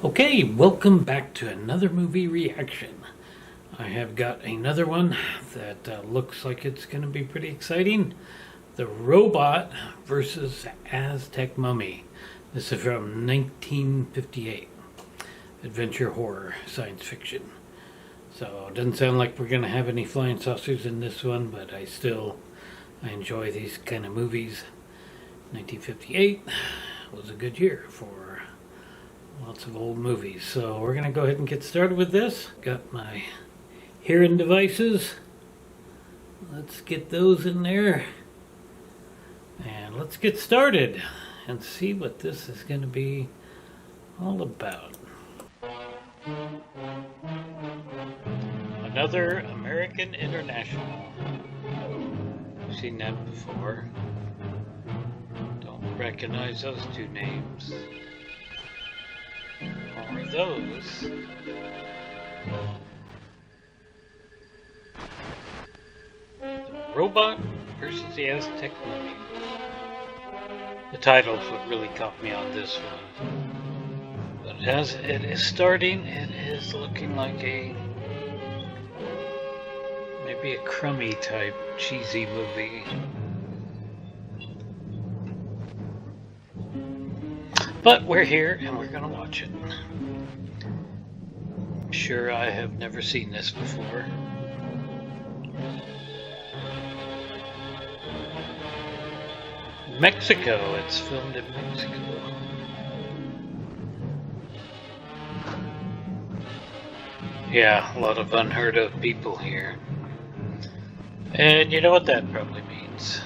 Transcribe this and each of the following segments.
Okay, welcome back to another movie reaction. I have got another one that looks like it's going to be pretty exciting. The Robot versus Aztec Mummy. This is from 1958. Adventure horror, science fiction. So it doesn't sound like we're going to have any flying saucers in this one, but I enjoy these kind of movies. 1958 was a good year for lots of old movies. So we're going to go ahead and get started with this. Got my hearing devices. Let's get those in there. And let's get started and see what this is going to be all about. Another American International. I've seen that before. Don't recognize those two names. Or those. The Robot versus the Aztec Mummy. The title's what really caught me on this one. But as it is starting, it is looking like maybe a crummy type cheesy movie. But we're here and we're going to watch it. I'm sure I have never seen this before. Mexico. It's filmed in Mexico. Yeah, a lot of unheard of people here. And you know what that probably means.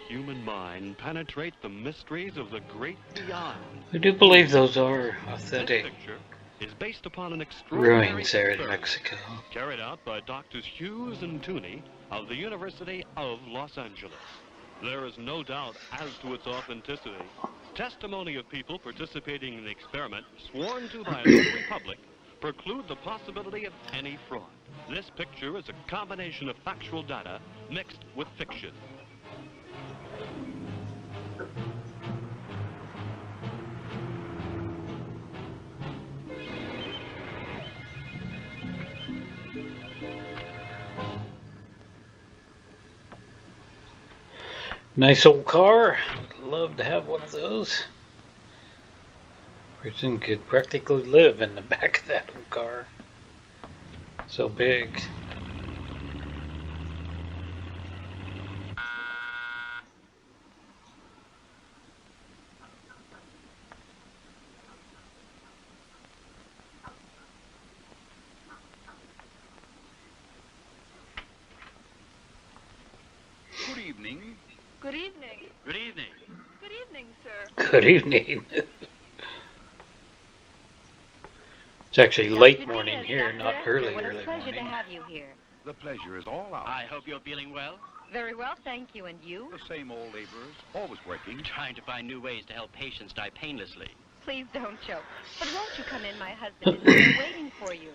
Human mind penetrate the mysteries of the great beyond. I do believe those are authentic This picture is based upon an extraordinary ruins there in experiment Mexico. carried out by Doctors Hughes and Tooney of the University of Los Angeles. There is no doubt as to its authenticity. Testimony of people participating in the experiment, sworn to by a notary public, preclude the possibility of any fraud. This picture is a combination of factual data mixed with fiction. Nice old car. Would love to have one of those. Person could practically live in the back of that old car. So big. Good evening. Good evening. Good evening. Good evening, sir. Good evening. It's actually late morning here, not early What a pleasure morning. to have you here. The pleasure is all ours. I hope you're feeling well. Very well, thank you. And you? The same old laborers, always working. Trying to find new ways to help patients die painlessly. Please don't joke. But won't you come in? My husband is there waiting for you.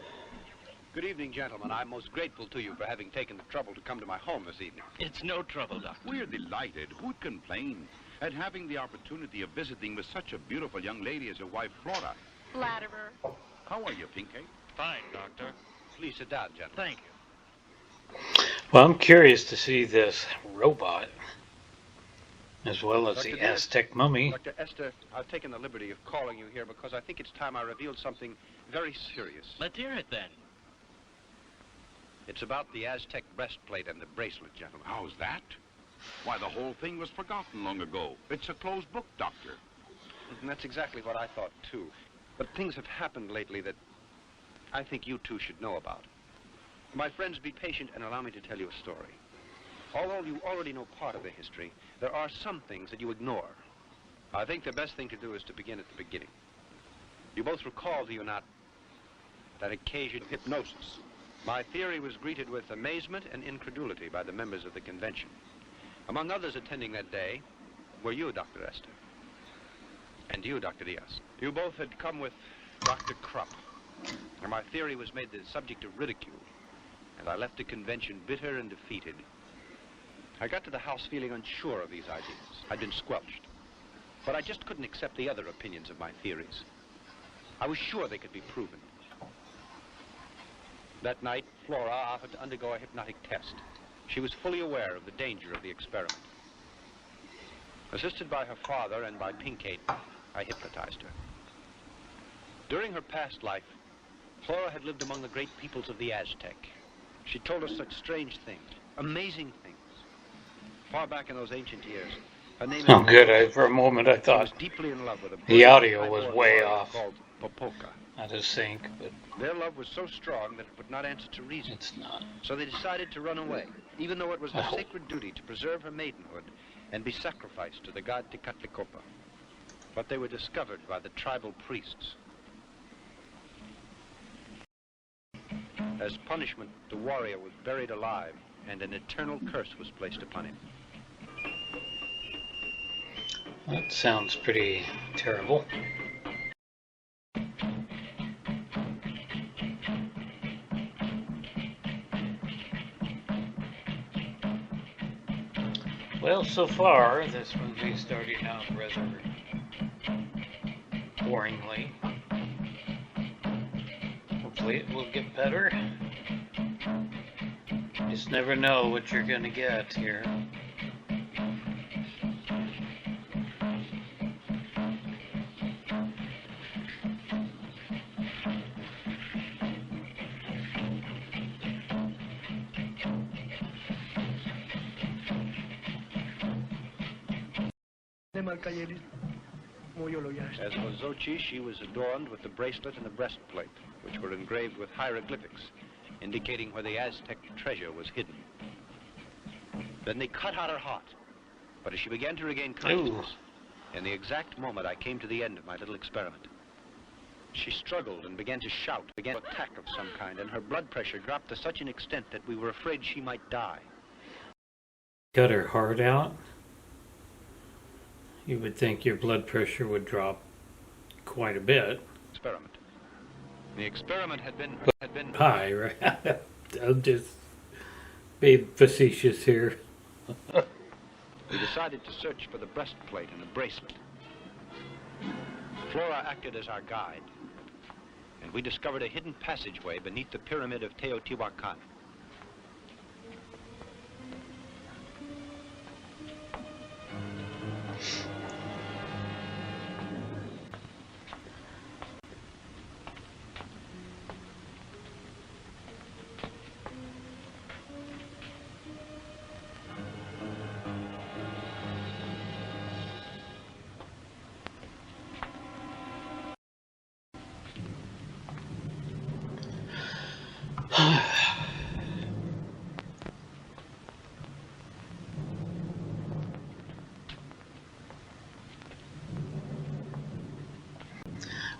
Good evening, gentlemen. I'm most grateful to you for having taken the trouble to come to my home this evening. It's no trouble, Doctor. We're delighted. Who'd complain? At having the opportunity of visiting with such a beautiful young lady as your wife, Flora. Flatterer. How are you, Pinky? Fine, Doctor. Please sit down, gentlemen. Thank you. Well, I'm curious to see this robot, as well as Dr. the Dennis. Aztec Mummy. Dr. Esther, I've taken the liberty of calling you here because I think it's time I revealed something very serious. Let's hear it then. It's about the Aztec breastplate and the bracelet, gentlemen. How's that? Why, the whole thing was forgotten long ago. It's a closed book, Doctor. And that's exactly what I thought, too. But things have happened lately that I think you two should know about. My friends, be patient and allow me to tell you a story. Although you already know part of the history, there are some things that you ignore. I think the best thing to do is to begin at the beginning. You both recall, do you not, that occasion hypnosis. My theory was greeted with amazement and incredulity by the members of the convention. Among others attending that day were you, Dr. Esther, and you, Dr. Diaz. You both had come with Dr. Krupp, and my theory was made the subject of ridicule, and I left the convention bitter and defeated. I got to the house feeling unsure of these ideas. I'd been squelched, but I just couldn't accept the other opinions of my theories. I was sure they could be proven. That night, Flora offered to undergo a hypnotic test. She was fully aware of the danger of the experiment. Assisted by her father and by Pinkate, I hypnotized her. During her past life, Flora had lived among the great peoples of the Aztec. She told us such strange things, amazing things. Far back in those ancient years, her name Oh, good. For a moment, I was thought deeply in love with a the audio bird was type way warrior off. called Popoka. out of sync, but Their love was so strong that it would not answer to reason. it's not. So they decided to run away, even though it was their sacred duty to preserve her maidenhood and be sacrificed to the god Tecatlicopa. But they were discovered by the tribal priests. As punishment, the warrior was buried alive, and an eternal curse was placed upon him. That sounds pretty terrible. Well, so far, this movie is starting out rather boringly. Hopefully it will get better. Just never know what you're gonna get here. As for Xochi, she was adorned with the bracelet and the breastplate, which were engraved with hieroglyphics, indicating where the Aztec treasure was hidden. Then they cut out her heart. But as she began to regain consciousness, in the exact moment I came to the end of my little experiment, she struggled and began to shout, began an attack of some kind, and her blood pressure dropped to such an extent that we were afraid she might die. Cut her heart out. You would think your blood pressure would drop quite a bit. Experiment. The experiment had been High, right? I'm just being facetious here. We decided to search for the breastplate and the bracelet. Flora acted as our guide, and we discovered a hidden passageway beneath the pyramid of Teotihuacan.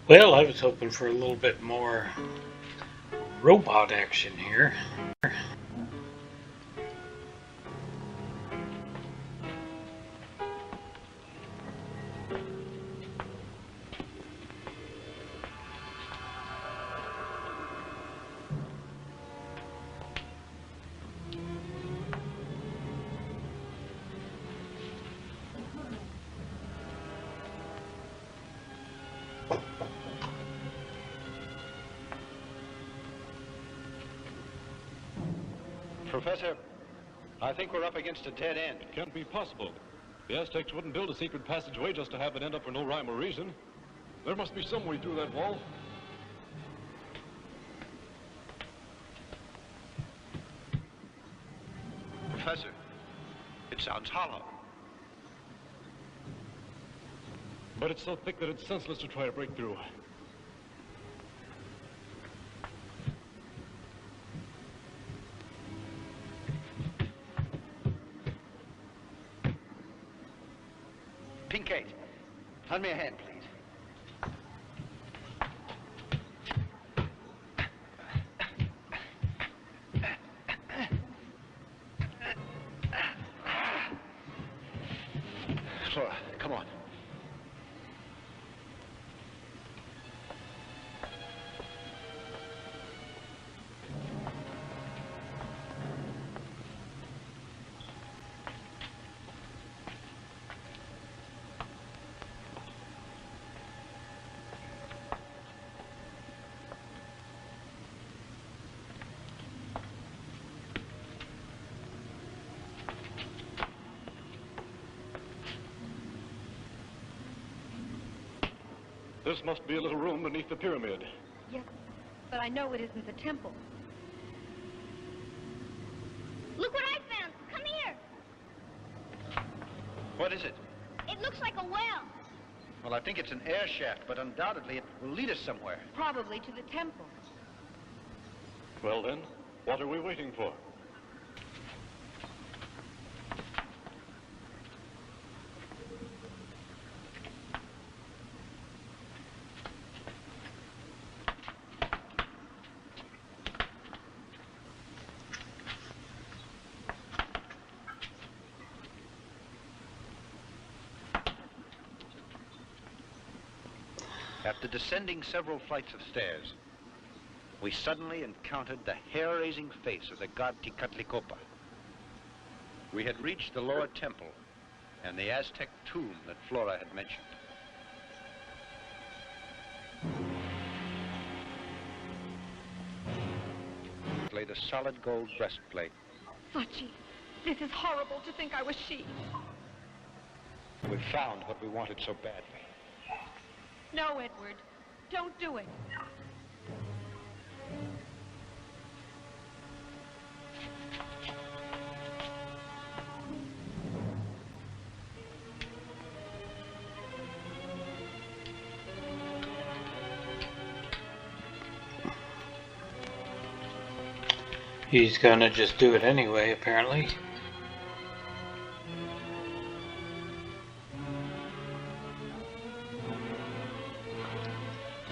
Well, I was hoping for a little bit more robot action here. Professor, I think we're up against a dead end. It can't be possible. The Aztecs wouldn't build a secret passageway just to have it end up for no rhyme or reason. There must be some way through that wall. Professor, it sounds hollow. But it's so thick that it's senseless to try to break through. Pinkate, lend me a hand, please. Flora, come on. This must be a little room beneath the pyramid. Yes, but I know it isn't the temple. Look what I found! Come here! What is it? It looks like a well. Well, I think it's an air shaft, but undoubtedly it will lead us somewhere. Probably to the temple. Well then, what are we waiting for? After descending several flights of stairs, we suddenly encountered the hair-raising face of the god Tezcatlipoca. We had reached the lower temple and the Aztec tomb that Flora had mentioned. Lay the solid gold breastplate. Sachi, this is horrible to think I was she. We found what we wanted so badly. No, Edward. Don't do it. He's gonna just do it anyway, apparently.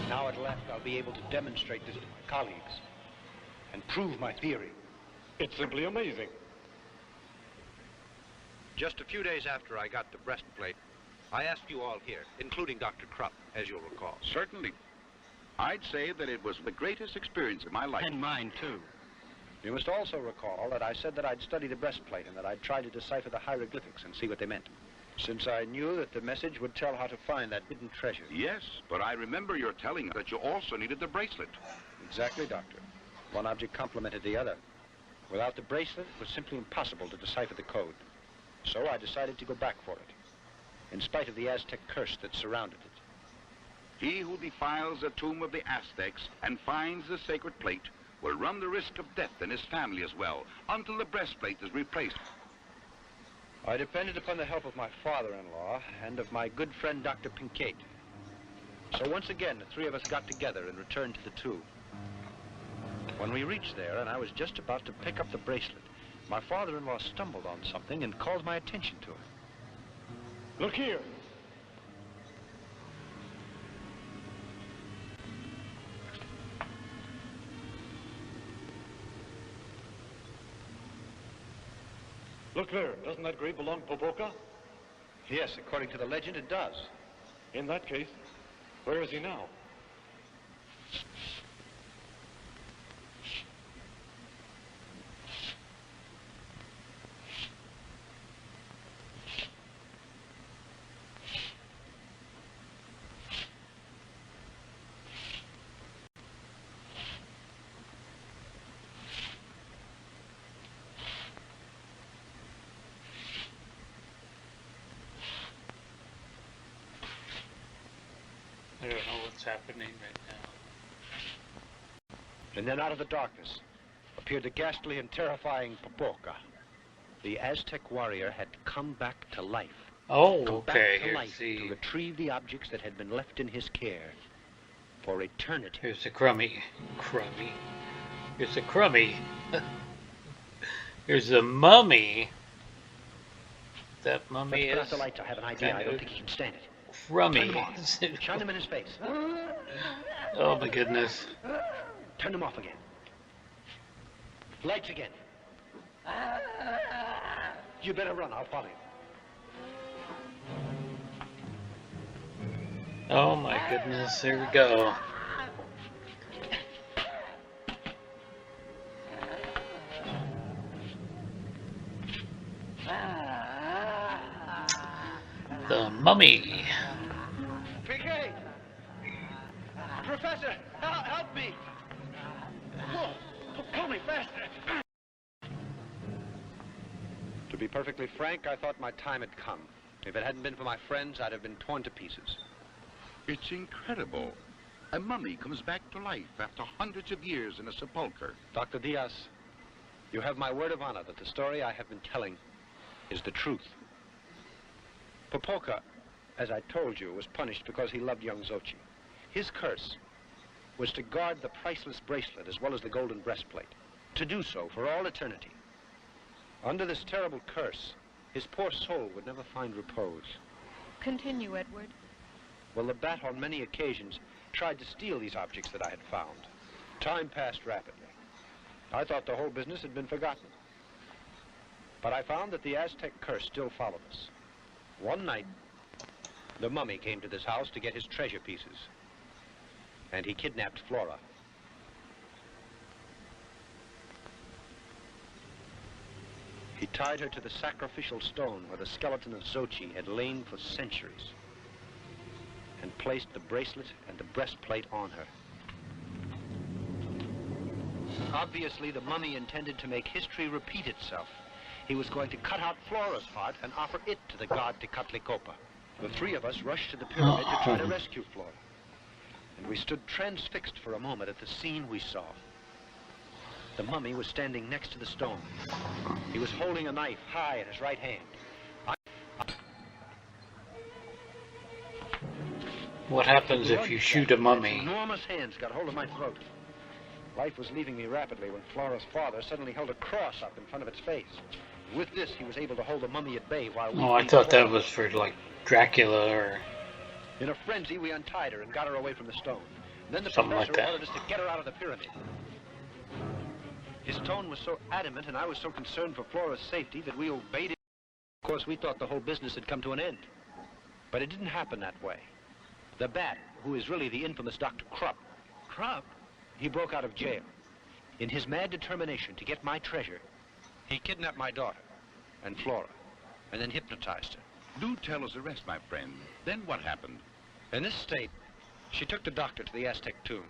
Now at last I'll be able to demonstrate this to my colleagues and prove my theory. It's simply amazing. Just a few days after I got the breastplate, I asked you all here, including Dr. Krupp, as you'll recall. Certainly. I'd say that it was the greatest experience of my life. And mine, too. You must also recall that I said that I'd study the breastplate and that I'd try to decipher the hieroglyphics and see what they meant, since I knew that the message would tell how to find that hidden treasure. Yes, but I remember your telling us that you also needed the bracelet. Exactly, Doctor. One object complemented the other. Without the bracelet, it was simply impossible to decipher the code. So I decided to go back for it, in spite of the Aztec curse that surrounded it. He who defiles the tomb of the Aztecs and finds the sacred plate will run the risk of death and his family as well, until the breastplate is replaced. I depended upon the help of my father-in-law and of my good friend Dr. Pincate. So once again, the three of us got together and returned to the tomb. When we reached there, and I was just about to pick up the bracelet, my father-in-law stumbled on something and called my attention to it. Look here. Look there. Doesn't that grave belong to Popoca? Yes, according to the legend, it does. In that case, where is he now? I don't know what's happening right now. And then out of the darkness appeared the ghastly and terrifying Popoca. The Aztec warrior had come back to life. Oh, Come okay. back to life to Here's retrieve the objects that had been left in his care for eternity. here's the crummy. Here's the crummy. Here's the mummy. That mummy Let's put out is the lights. I have an idea. I don't think he can stand it. crummy. Shine them in his face. Oh my goodness. Turn them off again. Lights again. You better run. I'll follow you. Oh my goodness, here we go. The Mummy. PK! Professor, help me! Whoa, pull me faster! To be perfectly frank, I thought my time had come. If it hadn't been for my friends, I'd have been torn to pieces. It's incredible. A mummy comes back to life after hundreds of years in a sepulcher. Dr. Diaz, you have my word of honor that the story I have been telling is the truth. Popoka, as I told you, was punished because he loved young Xochi. His curse was to guard the priceless bracelet as well as the golden breastplate, to do so for all eternity. Under this terrible curse, his poor soul would never find repose. Continue, Edward. Well, the bat on many occasions tried to steal these objects that I had found. Time passed rapidly. I thought the whole business had been forgotten. But I found that the Aztec curse still followed us. One night, the mummy came to this house to get his treasure pieces. And he kidnapped Flora. He tied her to the sacrificial stone where the skeleton of Xochi had lain for centuries, and placed the bracelet and the breastplate on her. Obviously, the mummy intended to make history repeat itself. He was going to cut out Flora's heart and offer it to the god Tecatlicopa. The three of us rushed to the pyramid to try to rescue Flora. And we stood transfixed for a moment at the scene we saw. The mummy was standing next to the stone. He was holding a knife high in his right hand. What happens if you shoot a mummy? Enormous hands got hold of my throat. Life was leaving me rapidly when Flora's father suddenly held a cross up in front of its face. With this, he was able to hold the mummy at bay while we... Oh, I thought that was for, like, Dracula or... In a frenzy, we untied her and got her away from the stone. Then the something professor like that. ordered us to get her out of the pyramid. His tone was so adamant, and I was so concerned for Flora's safety that we obeyed him. Of course, we thought the whole business had come to an end. But it didn't happen that way. The bat, who is really the infamous Dr. Krupp. Krupp? He broke out of jail. In his mad determination to get my treasure, he kidnapped my daughter and Flora, and then hypnotized her. Do tell us the rest, my friend. Then what happened? In this state, she took the doctor to the Aztec tomb.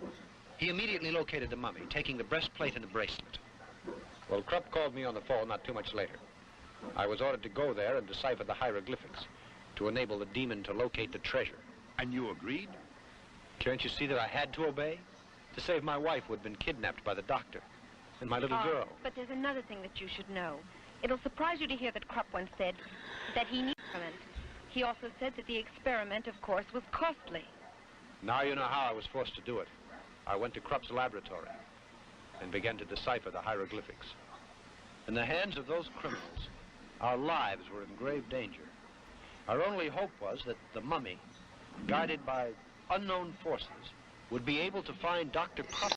He immediately located the mummy, taking the breastplate and the bracelet. Well, Krupp called me on the phone not too much later. I was ordered to go there and decipher the hieroglyphics to enable the demon to locate the treasure. And you agreed? Can't you see that I had to obey? To save my wife who had been kidnapped by the doctor, and my little girl. But there's another thing that you should know. It'll surprise you to hear that Krupp once said that he needed experiment. He also said that the experiment, of course, was costly. Now you know how I was forced to do it. I went to Krupp's laboratory and began to decipher the hieroglyphics. In the hands of those criminals, our lives were in grave danger. Our only hope was that the mummy, guided by unknown forces, would be able to find Dr. Krupp.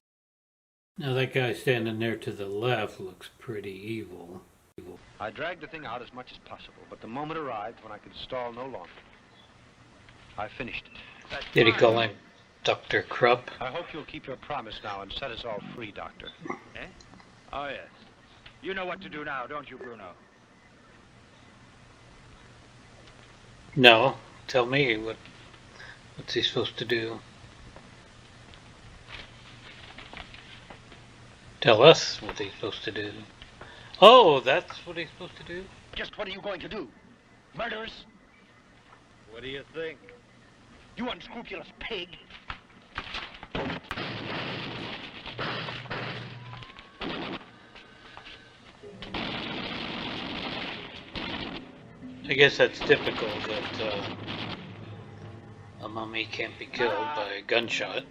Now that guy standing there to the left looks pretty evil. I dragged the thing out as much as possible, but the moment arrived when I could stall no longer. I finished it. Did he call him Dr. Krupp? I hope you'll keep your promise now and set us all free, Doctor. Eh? Oh, yes. You know what to do now, don't you, Bruno? No. Tell me, what's he supposed to do? Tell us what he's supposed to do. Oh, that's what he's supposed to do? Just what are you going to do? Murderers? What do you think? You unscrupulous pig! I guess that's typical that a mummy can't be killed by a gunshot.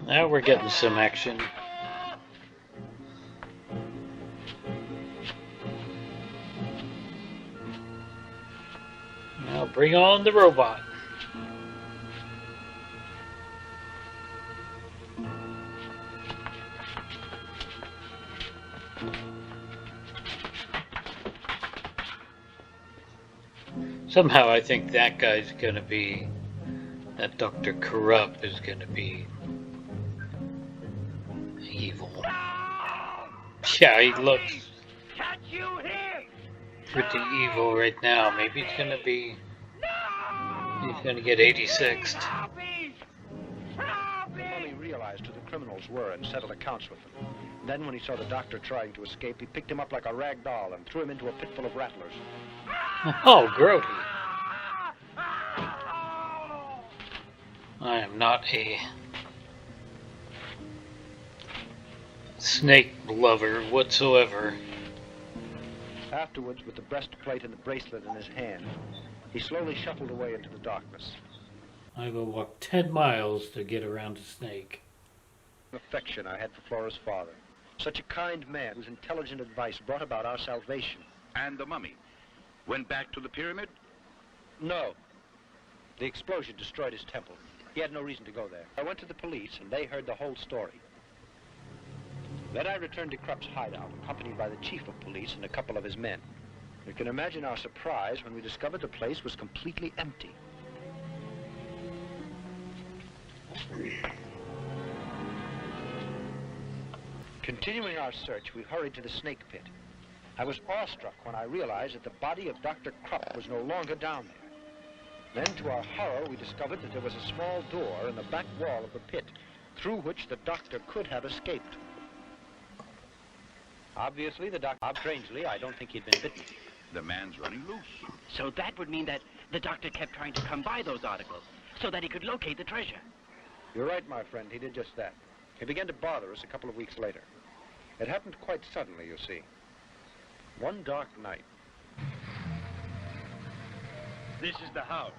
Now we're getting some action. bring on the robot. Somehow I think that guy's gonna be, that Dr. Corrupt is gonna be evil. Yeah, he looks pretty evil right now. Maybe he's gonna be, he's gonna get 86'd. Mummy realized who the criminals were and settled accounts with them. Then when he saw the doctor trying to escape, he picked him up like a rag doll and threw him into a pit full of rattlers. Oh, grody. I am not a snake lover whatsoever. Afterwards, with the breastplate and the bracelet in his hand, he slowly shuffled away into the darkness. I will walk 10 miles to get around a snake. Affection I had for Flora's father. Such a kind man whose intelligent advice brought about our salvation. And the mummy went back to the pyramid? No. The explosion destroyed his temple. He had no reason to go there. I went to the police, and they heard the whole story. Then I returned to Krupp's hideout, accompanied by the chief of police and a couple of his men. You can imagine our surprise when we discovered the place was completely empty. Continuing our search, we hurried to the snake pit. I was awestruck when I realized that the body of Dr. Krupp was no longer down there. Then, to our horror, we discovered that there was a small door in the back wall of the pit, through which the doctor could have escaped. Obviously, the doctor... Strangely, I don't think he'd been bitten. The man's running loose. So that would mean that the doctor kept trying to come by those articles so that he could locate the treasure. You're right, my friend. He did just that. He began to bother us a couple of weeks later. It happened quite suddenly, you see. One dark night. This is the house.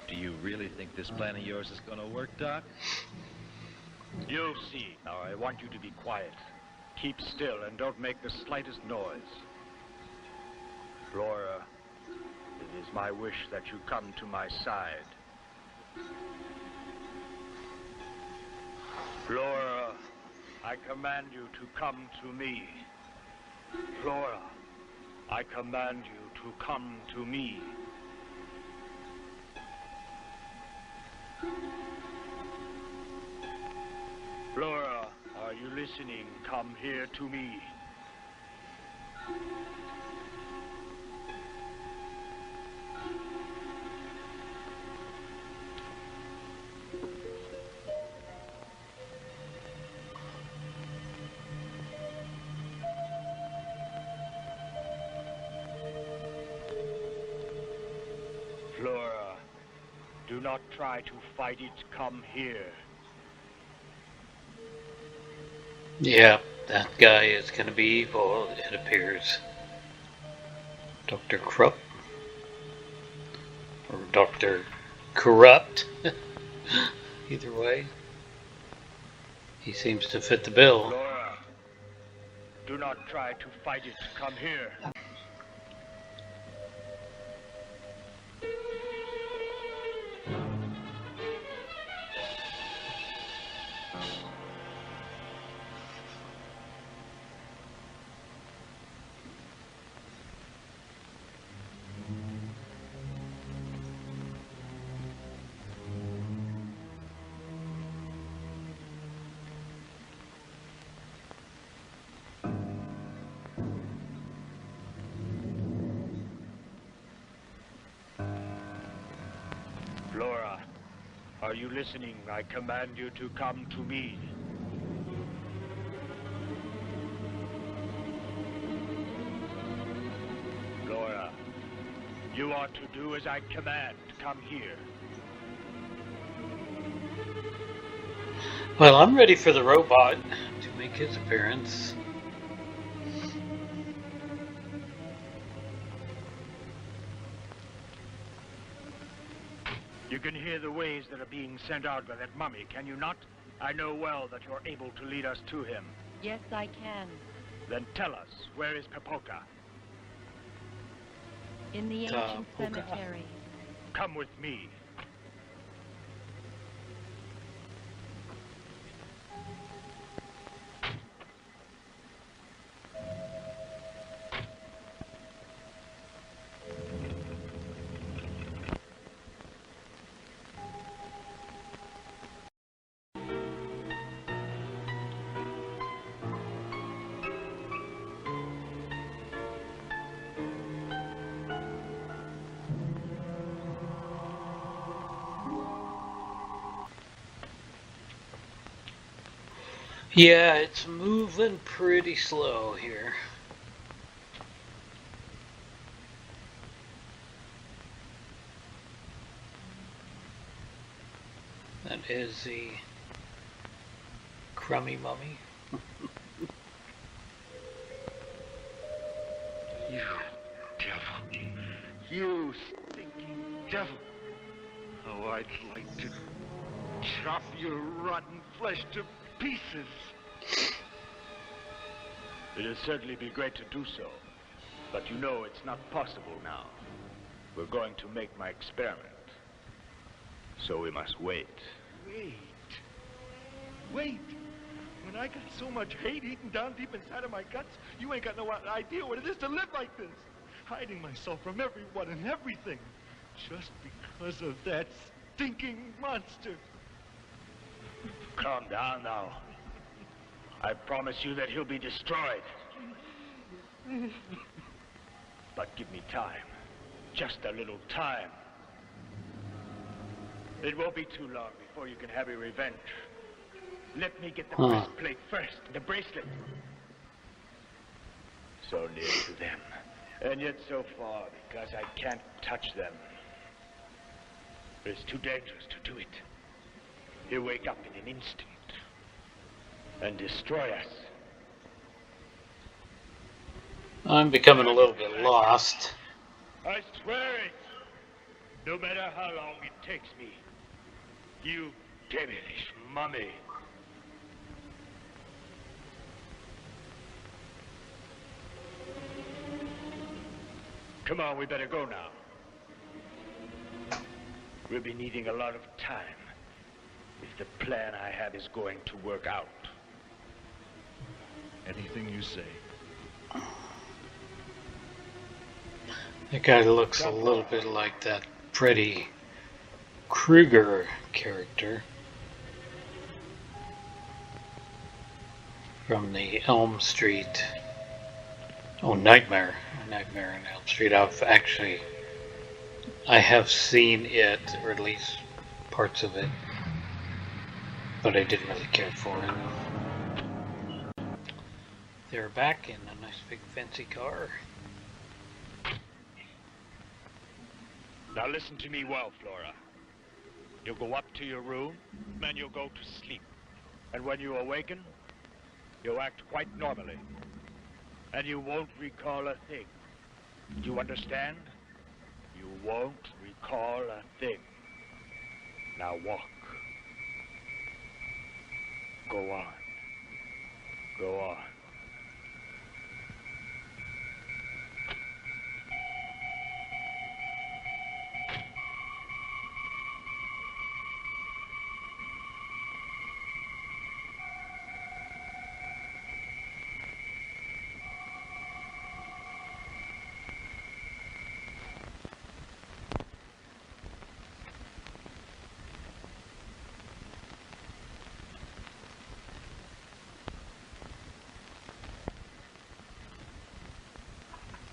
Do you really think this plan of yours is going to work, Doc? You'll see. Now, I want you to be quiet. Keep still and don't make the slightest noise. Flora, it is my wish that you come to my side. Flora, I command you to come to me. Flora, I command you to come to me. Flora, are you listening? Come here to me. Flora, do not try to fight it. Come here. Yeah, that guy is going to be evil, it appears. Dr. Krupp. Or Dr. Corrupt. Either way. He seems to fit the bill. Flora, do not try to fight it. Come here. Flora, are you listening? I command you to come to me. Flora, you are to do as I command. Come here. Well, I'm ready for the robot to make his appearance. You can hear the waves that are being sent out by that mummy, can you not? I know well that you're able to lead us to him. Yes, I can. Then tell us, where is Papoka? In the ancient cemetery. Come with me. Yeah, it's moving pretty slow here. That is the crummy mummy. You devil. You stinking devil. Oh, I'd like to chop your rotten flesh to pieces. It'll certainly be great to do so. But you know it's not possible now. We're going to make my experiment. So we must wait. Wait. When I got so much hate eaten down deep inside of my guts, you ain't got no idea what it is to live like this. Hiding myself from everyone and everything. Just because of that stinking monster. Calm down now. I promise you that he'll be destroyed. But give me time. Just a little time. It won't be too long before you can have your revenge. Let me get the breastplate first, the bracelet. So near to them, and yet so far because I can't touch them. It's too dangerous to do it. He'll wake up in an instant and destroy us. I'm becoming a little bit lost. I swear it. No matter how long it takes me. You devilish mummy. Come on, we better go now. We'll be needing a lot of time if the plan I have is going to work out. Anything you say. That guy looks a little bit like that Freddy Krueger character from the Elm Street. Oh, Nightmare on Elm Street. I have seen it, or at least parts of it, but I didn't really care for it. They're back in a nice big fancy car. Now listen to me well, Flora. You'll go up to your room, and you'll go to sleep. And when you awaken, you'll act quite normally. And you won't recall a thing. Do you understand? You won't recall a thing. Now walk. Go on. Go on.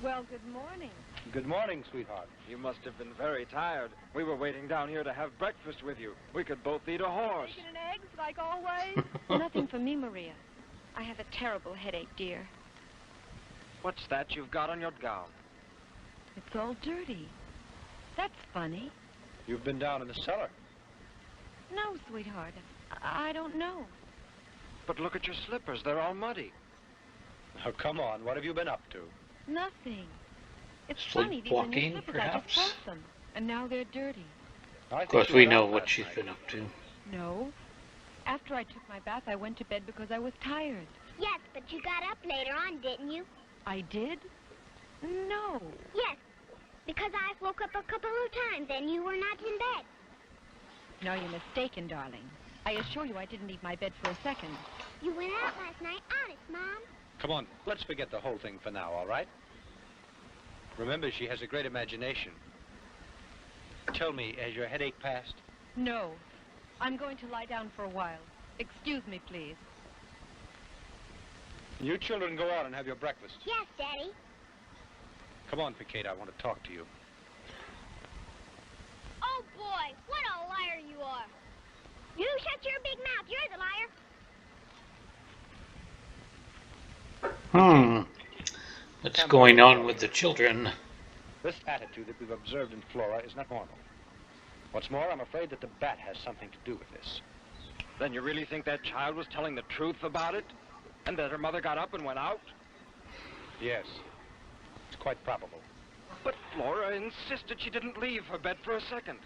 Well, good morning. Good morning, sweetheart. You must have been very tired. We were waiting down here to have breakfast with you. We could both eat a horse. Bacon and eggs, like always? Nothing for me, Maria. I have a terrible headache, dear. What's that you've got on your gown? It's all dirty. That's funny. You've been down in the cellar. No, sweetheart. I don't know. But look at your slippers. They're all muddy. Now, come on. What have you been up to? Nothing. It's funny, these are new Sleepwalking, slippers. perhaps? I just bought them. And now they're dirty. Of course, we know what she's been up to. No. After I took my bath, I went to bed because I was tired. Yes, but you got up later on, didn't you? I did? No. Yes. Because I woke up a couple of times and you were not in bed. No, you're mistaken, darling. I assure you I didn't leave my bed for a second. You went out last night, honest, Mom. Come on, let's forget the whole thing for now, all right? Remember, she has a great imagination. Tell me, has your headache passed? No. I'm going to lie down for a while. Excuse me, please. You children go out and have your breakfast. Yes, Daddy. Come on, Picate, I want to talk to you. Oh, boy, what a liar you are. You shut your big mouth. You're the liar. What's going on with the children? This attitude that we've observed in Flora is not normal. What's more, I'm afraid that the bat has something to do with this. Then you really think that child was telling the truth about it? And that her mother got up and went out? Yes. It's quite probable. But Flora insisted she didn't leave her bed for a second.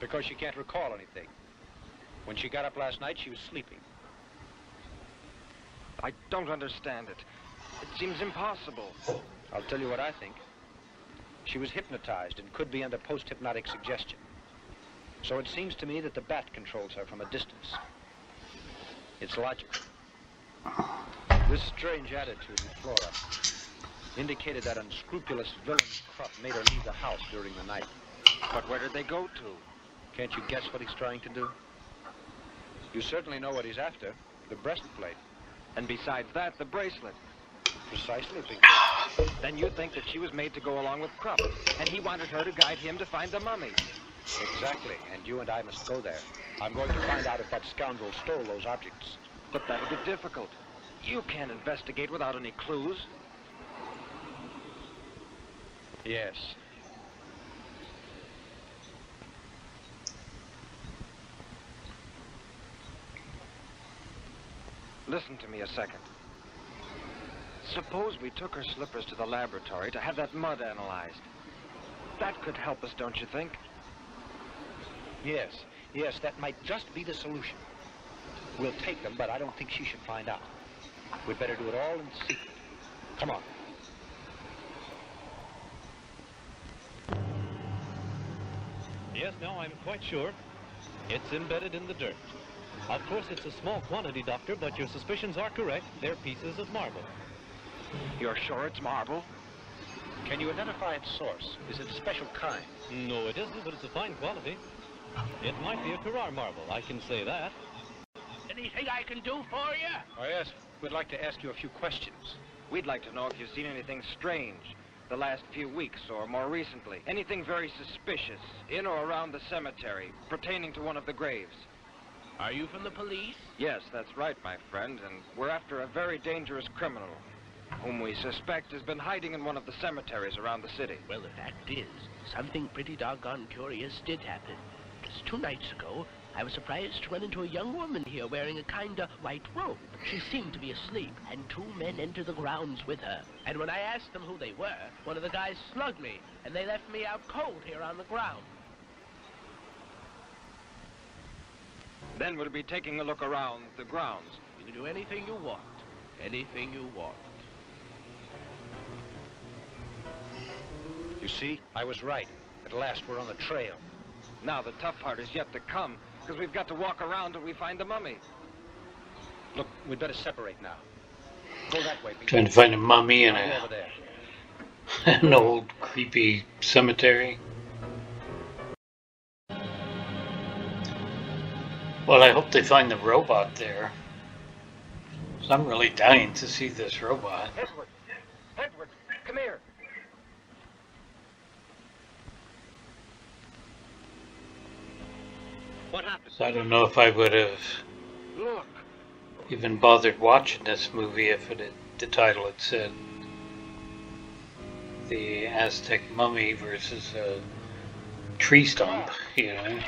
Because she can't recall anything. When she got up last night, she was sleeping. I don't understand it. It seems impossible. I'll tell you what I think. She was hypnotized and could be under post-hypnotic suggestion. So it seems to me that the bat controls her from a distance. It's logical. This strange attitude in Flora indicated that unscrupulous villain Krupp made her leave the house during the night. But where did they go to? Can't you guess what he's trying to do? You certainly know what he's after, the breastplate. And besides that, the bracelet. Precisely, Pink. Then you think that she was made to go along with Krupp, and he wanted her to guide him to find the mummy. Exactly, and you and I must go there. I'm going to find out if that scoundrel stole those objects. But that'll be difficult. You can't investigate without any clues. Yes. Listen to me a second. Suppose we took her slippers to the laboratory to have that mud analyzed. That could help us, don't you think? Yes, that might just be the solution. We'll take them, but I don't think she should find out. We'd better do it all in secret. Come on. Yes, no, I'm quite sure. It's embedded in the dirt. Of course, it's a small quantity, Doctor, but your suspicions are correct. They're pieces of marble. You're sure it's marble? Can you identify its source? Is it a special kind? No, it isn't, but it's a fine quality. It might be a Carrara marble, I can say that. Anything I can do for you? Oh, yes. We'd like to ask you a few questions. We'd like to know if you've seen anything strange the last few weeks or more recently. Anything very suspicious in or around the cemetery pertaining to one of the graves. Are you from the police? Yes, that's right, my friend, and we're after a very dangerous criminal whom we suspect has been hiding in one of the cemeteries around the city. Well, the fact is, something pretty doggone curious did happen. Just 2 nights ago, I was surprised to run into a young woman here wearing a kind of white robe. She seemed to be asleep, and 2 men entered the grounds with her. And when I asked them who they were, one of the guys slugged me, and they left me out cold here on the ground. Then we'll be taking a look around the grounds. You can do anything you want. Anything you want. You see, I was right. At last, we're on the trail. Now the tough part is yet to come, because we've got to walk around till we find the mummy. Look, we'd better separate now. Go that way. Trying to find a mummy in I'll go over there. an old creepy cemetery. Well, I hope they find the robot there. 'Cause I'm really dying to see this robot. Edward, come here. What happened? So I don't know if I would have Look. even bothered watching this movie if it had, the title had said the Aztec mummy versus a tree stump, you know,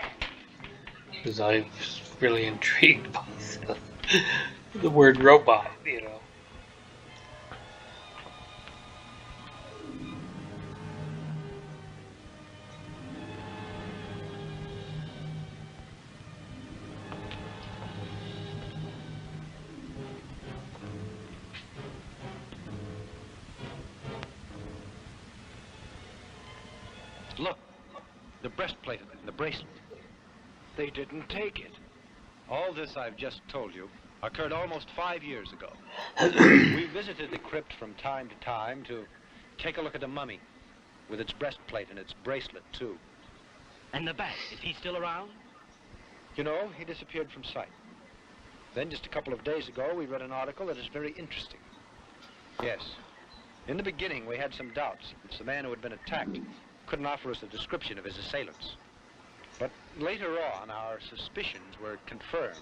because I was really intrigued by the word robot, you know. Look, the breastplate and the bracelet. They didn't take it. All this I've just told you occurred almost 5 years ago. We visited the crypt from time to time to take a look at the mummy, with its breastplate and its bracelet, too. And the bat, is he still around? You know, he disappeared from sight. Then, just a couple of days ago, we read an article that is very interesting. Yes. In the beginning, we had some doubts. It's the man who had been attacked couldn't offer us a description of his assailants. But later on, our suspicions were confirmed.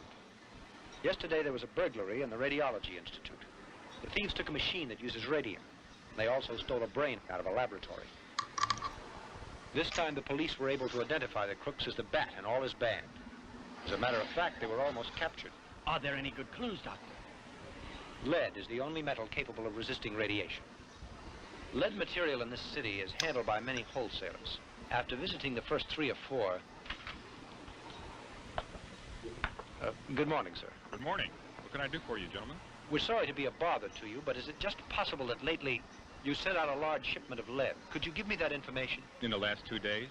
Yesterday, there was a burglary in the Radiology Institute. The thieves took a machine that uses radium. They also stole a brain out of a laboratory. This time, the police were able to identify the crooks as the Bat and all his band. As a matter of fact, they were almost captured. Are there any good clues, Doctor? Lead is the only metal capable of resisting radiation. Lead material in this city is handled by many wholesalers. After visiting the first 3 or 4... good morning, sir. Good morning. What can I do for you, gentlemen? We're sorry to be a bother to you, but is it just possible that lately you sent out a large shipment of lead? Could you give me that information? In the last 2 days?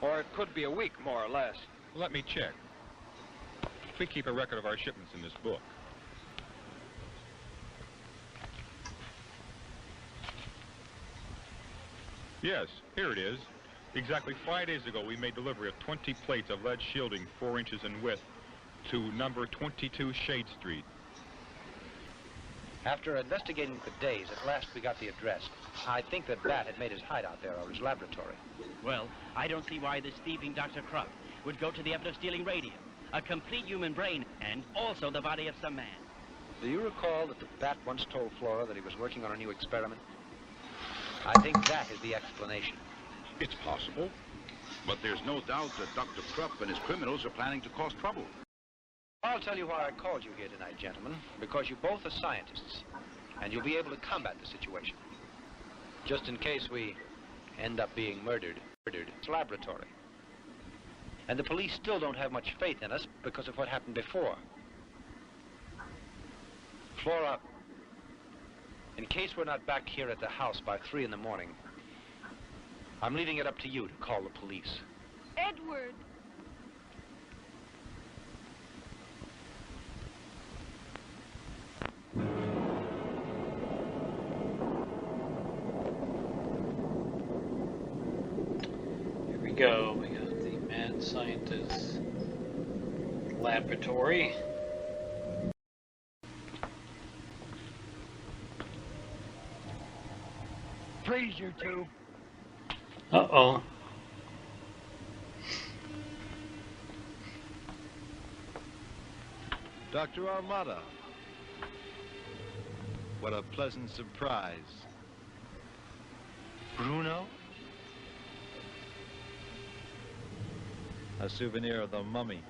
Or it could be a week, more or less. Let me check. We keep a record of our shipments in this book. Yes, here it is. Exactly 5 days ago, we made delivery of 20 plates of lead shielding 4 inches in width to number 22 Shade Street. After investigating for days, at last we got the address. I think that Bat had made his hideout there, or his laboratory. Well, I don't see why this thieving Dr. Krupp would go to the effort of stealing radium, a complete human brain, and also the body of some man. Do you recall that the Bat once told Flora that he was working on a new experiment? I think that is the explanation. It's possible, but there's no doubt that Dr. Krupp and his criminals are planning to cause trouble. I'll tell you why I called you here tonight, gentlemen. Because you both are scientists, and you'll be able to combat the situation. Just in case we end up being murdered. It's a laboratory. And the police still don't have much faith in us because of what happened before. Flora, in case we're not back here at the house by 3 in the morning, I'm leaving it up to you to call the police. Edward. Here we go. We got the mad scientist laboratory. Freeze, you two. Uh-oh. Dr. Armada. What a pleasant surprise. Bruno? A souvenir of the mummy.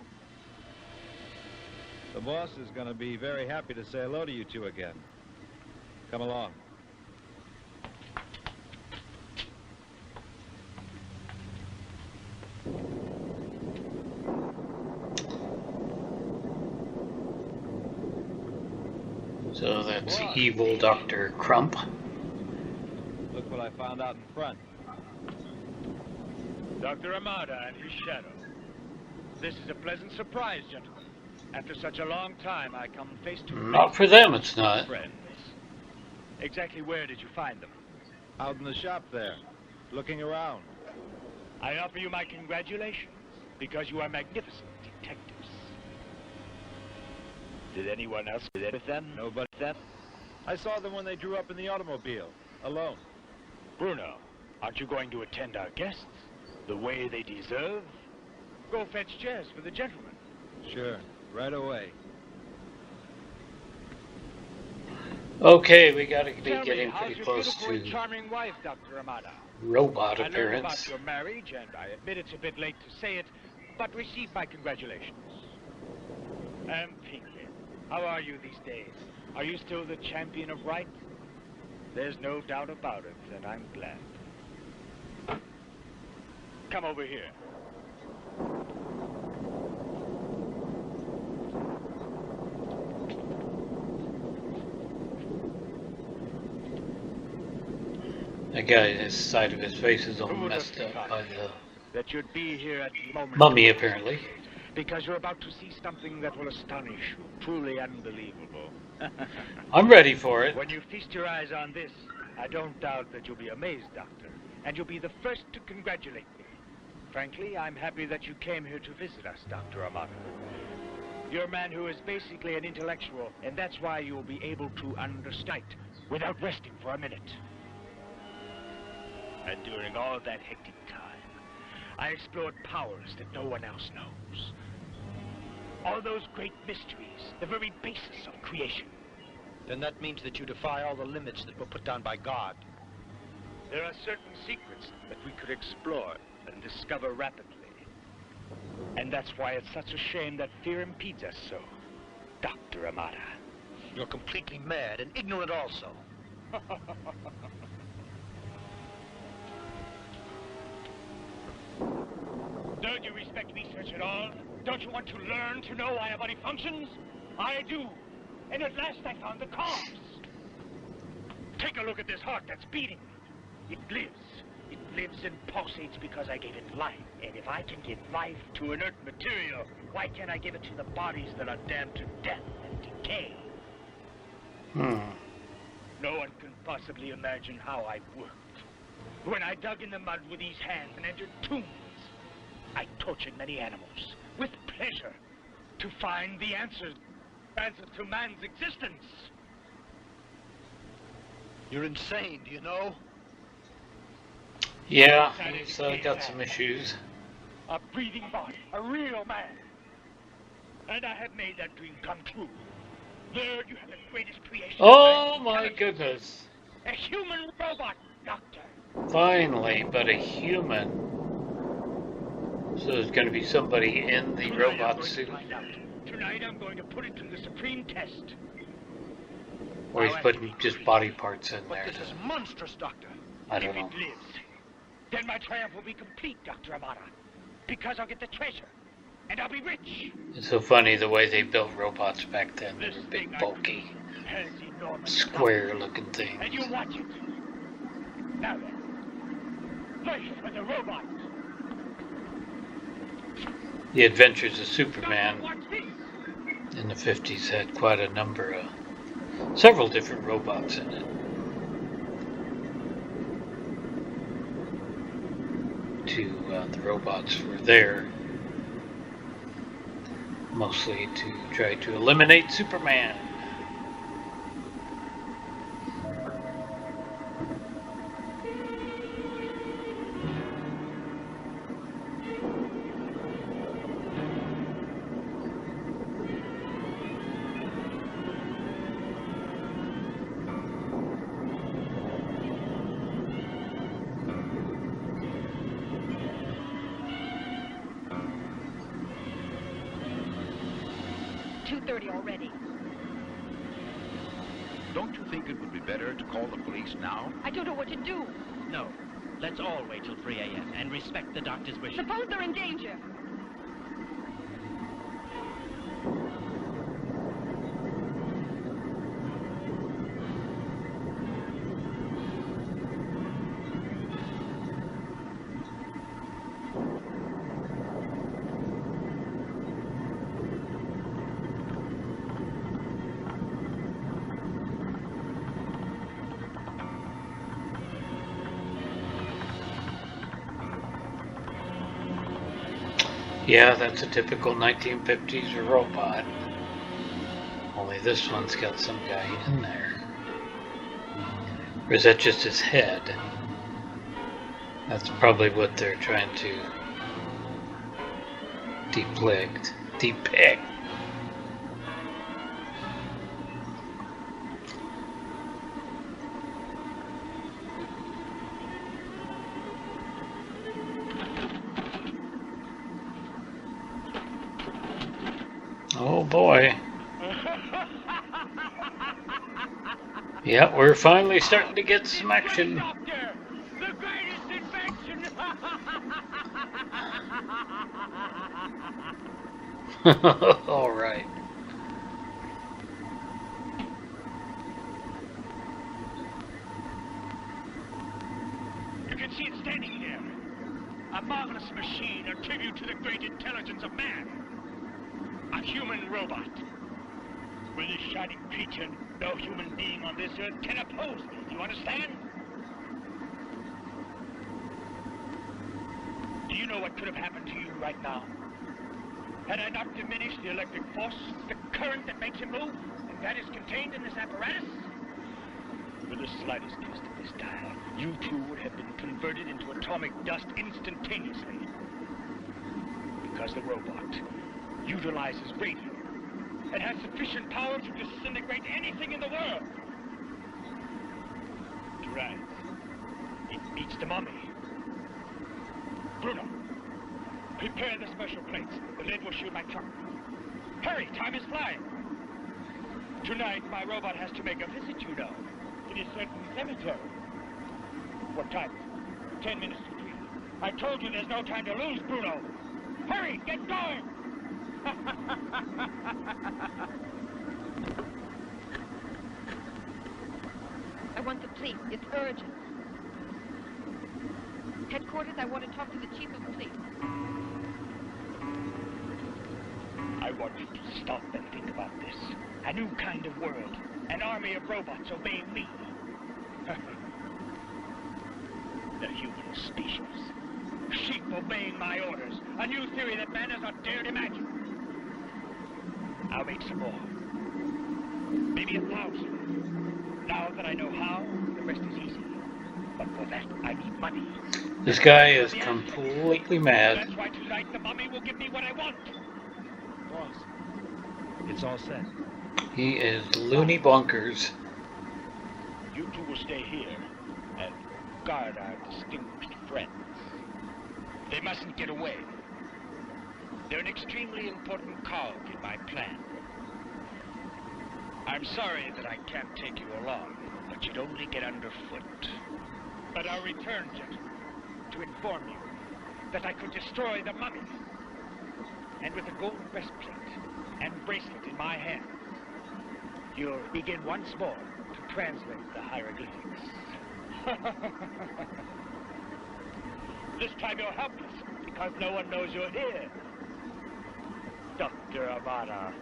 The boss is going to be very happy to say hello to you two again. Come along. So that's evil Dr. Crump. Look what I found out in front. Dr. Armada and his shadow. This is a pleasant surprise, gentlemen. After such a long time, I come face to face. Not for them, it's not. Friends. Exactly where did you find them? Out in the shop there, looking around. I offer you my congratulations, because you are magnificent detectives. Did anyone else do that with them? Nobody. Them? I saw them when they drew up in the automobile, alone. Bruno, aren't you going to attend our guests the way they deserve? Go fetch chairs for the gentlemen. Sure, right away. Okay, we gotta be Tell getting me, how's pretty your close beautiful and to charming wife, Dr. Armada? robot I learned about appearance. your marriage, and I admit it's a bit late to say it, but receive my congratulations. Pinkley, how are you these days? Are you still the champion of right? There's no doubt about it, and I'm glad. Come over here. That guy, his side of his face is all Who would have messed up thought by the that you'd be here at the moment mummy, of apparently. because you're about to see something that will astonish you. Truly unbelievable. I'm ready for it. When you feast your eyes on this, I don't doubt that you'll be amazed, Doctor. And you'll be the first to congratulate me. Frankly, I'm happy that you came here to visit us, Dr. Amato. You're a man who is basically an intellectual, and that's why you'll be able to understand without resting for a minute. And during all that hectic time, I explored powers that no one else knows. All those great mysteries, the very basis of creation. Then that means that you defy all the limits that were put down by God. There are certain secrets that we could explore and discover rapidly. And that's why it's such a shame that fear impedes us so, Dr. Amata. You're completely mad and ignorant also. Don't you respect research at all? Don't you want to learn to know why a body functions? I do. And at last I found the cause. Take a look at this heart that's beating. It lives. It lives and pulsates because I gave it life. And if I can give life to inert material, why can't I give it to the bodies that are damned to death and decay? No one can possibly imagine how I worked. When I dug in the mud with these hands and entered tombs, I tortured many animals with pleasure to find the answers to man's existence. You're insane, do you know? Yeah, he's got some issues. A breathing body, a real man. And I have made that dream come true. There you have the greatest creation. Oh my goodness. A human robot, Doctor. Finally, but a human. So there's going to be somebody in the robot suit. Tonight I'm going to put it to the supreme test. Or he's putting just body parts in there. But this is monstrous, Doctor. I don't know. If it lives, then my triumph will be complete, Dr. Amata. Because I'll get the treasure. And I'll be rich. It's so funny the way they built robots back then. They were big, bulky, square-looking things. And you watch it. Now then, first for the robots. The Adventures of Superman in the 50s had quite a number of, several different robots in it. The robots were there mostly to try to eliminate Superman. Already. Don't you think it would be better to call the police now? I don't know what to do. No. Let's all wait till 3 a.m. and respect the doctor's wishes. Suppose they're in danger. Yeah, that's a typical 1950s robot. Only this one's got some guy in there. Or is that just his head? That's probably what they're trying to depict. Oh boy. Yeah, we're finally starting to get some action. Doctor, the greatest invention. All right. a tribute to the great intelligence of man. A human robot. With this shining creature, no human being on this earth can oppose me. Do you understand? Do you know what could have happened to you right now? Had I not diminished the electric force, the current that makes him move, and that is contained in this apparatus? With the slightest twist of this dial, you two would have been converted into atomic dust instantaneously. Because the robot utilizes radium and has sufficient power to disintegrate anything in the world. Right. It beats the mummy. Bruno, prepare the special plates. The lid will shoot my truck. Hurry, time is flying. Tonight, my robot has to make a visit, you know. It is certain cemetery. What time? 10 minutes to 3. I told you there's no time to lose, Bruno. Hurry, get going! I want the police. It's urgent. Headquarters, I want to talk to the chief of police. I want you to stop and think about this. A new kind of world. An army of robots obeying me. The human species. Sheep obeying my orders. A new theory that man has not dared imagine. I'll make some more. Maybe 1,000. Now that I know how, the rest is easy. But for that, I need money. This guy is completely mad. That's why tonight the mummy will give me what I want. Boss, it's all set. He is loony bonkers. You two will stay here and guard our distinguished friends. They mustn't get away. They're an extremely important cog in my plan. I'm sorry that I can't take you along, but you'd only get underfoot. But I'll return, gentlemen, to inform you that I could destroy the mummy. And with a gold breastplate and bracelet in my hand, you'll begin once more to translate the hieroglyphics. This time you're helpless, because no one knows you're here. Dr. Amara.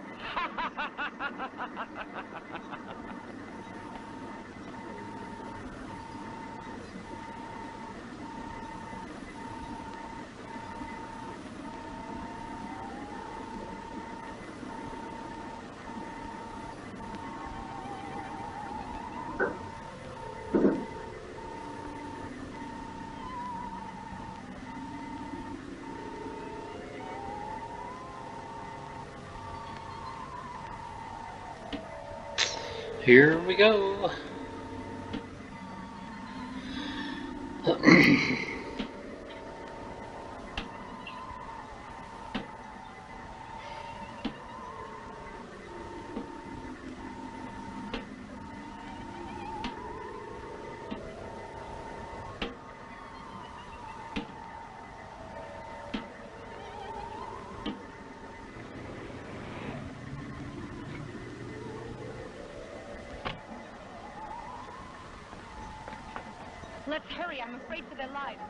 Here we go. Let's hurry. I'm afraid for their lives.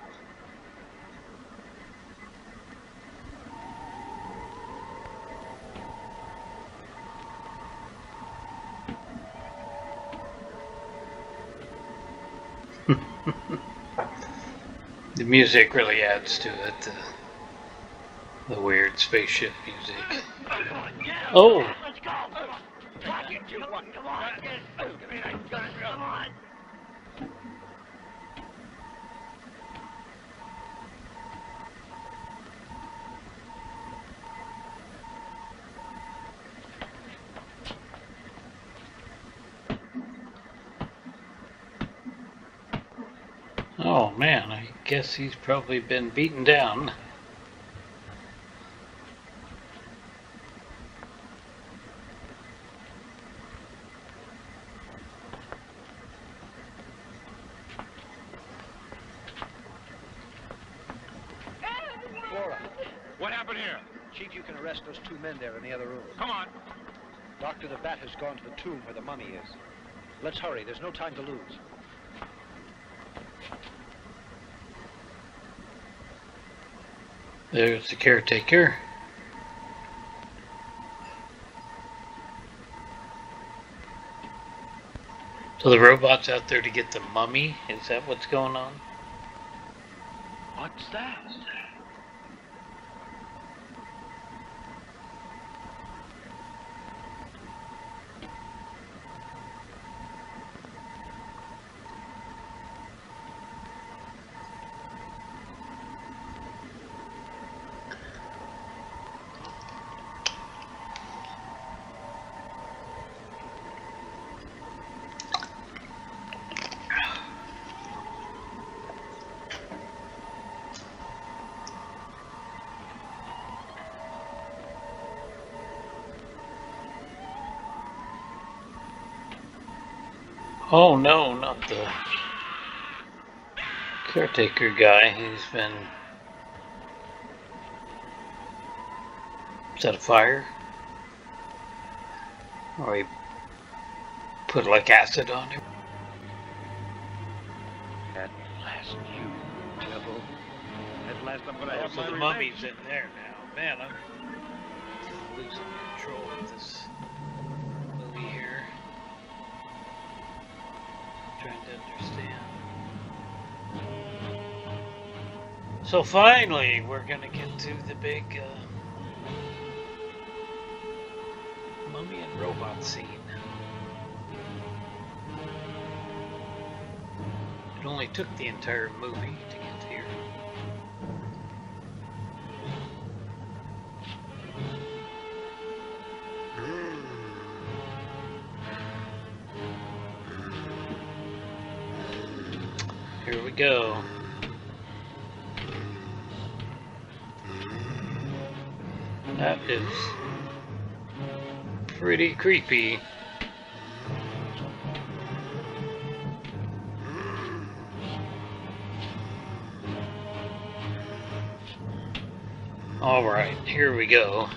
The music really adds to it. The weird spaceship music. Oh! Let's go! Come on! Come on! Give me that gun! Come on! Oh man, I guess he's probably been beaten down. Flora, What happened here? Chief, you can arrest those 2 men there in the other room. Come on. Dr. the Bat has gone to the tomb where the mummy is. Let's hurry. There's no time to lose. There's the caretaker. So the robot's out there to get the mummy? Is that what's going on? What's that? Oh no, not the caretaker guy. He's been set a fire, or he put like acid on him. At last, you devil. At last I'm gonna have So my the revenge. mummy's in there now. Man, I'm losing control of this movie here. Trying to understand. So finally, we're gonna get to the big mummy and robot scene. It only took the entire movie to get here. Here we go. That is pretty creepy. All right, here we go.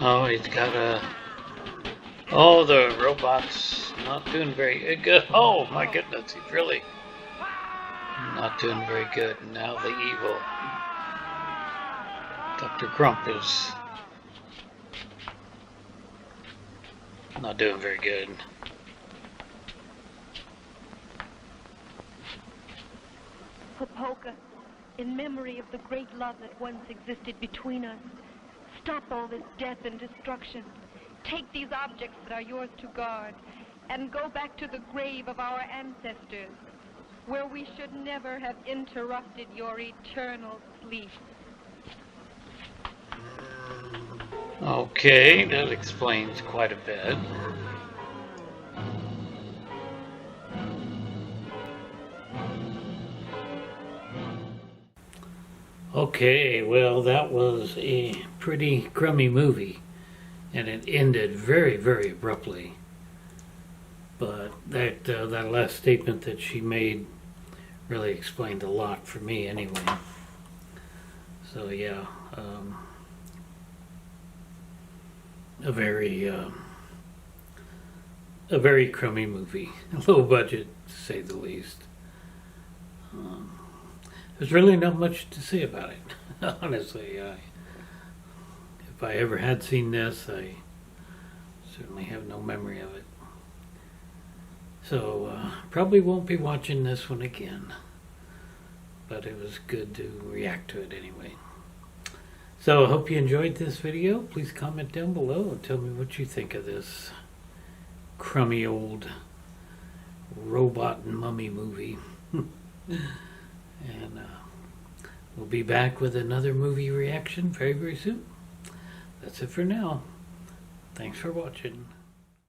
Oh, he's got a... Oh, the robot's not doing very good. Oh, my goodness, he's really not doing very good. Now the evil Dr. Crump is not doing very good. Hopoka, in memory of the great love that once existed between us, stop all this death and destruction. Take these objects that are yours to guard and go back to the grave of our ancestors, where we should never have interrupted your eternal sleep. Okay, that explains quite a bit. Okay, well, that was a pretty crummy movie, and it ended very, very abruptly. But that last statement that she made really explained a lot for me, anyway. So yeah, a very crummy movie, low budget to say the least. There's really not much to say about it, honestly. if I ever had seen this, I certainly have no memory of it. So probably won't be watching this one again, but it was good to react to it anyway. So I hope you enjoyed this video. Please comment down below and tell me what you think of this crummy old robot and mummy movie. And we'll be back with another movie reaction very, very soon. That's it for now. Thanks for watching.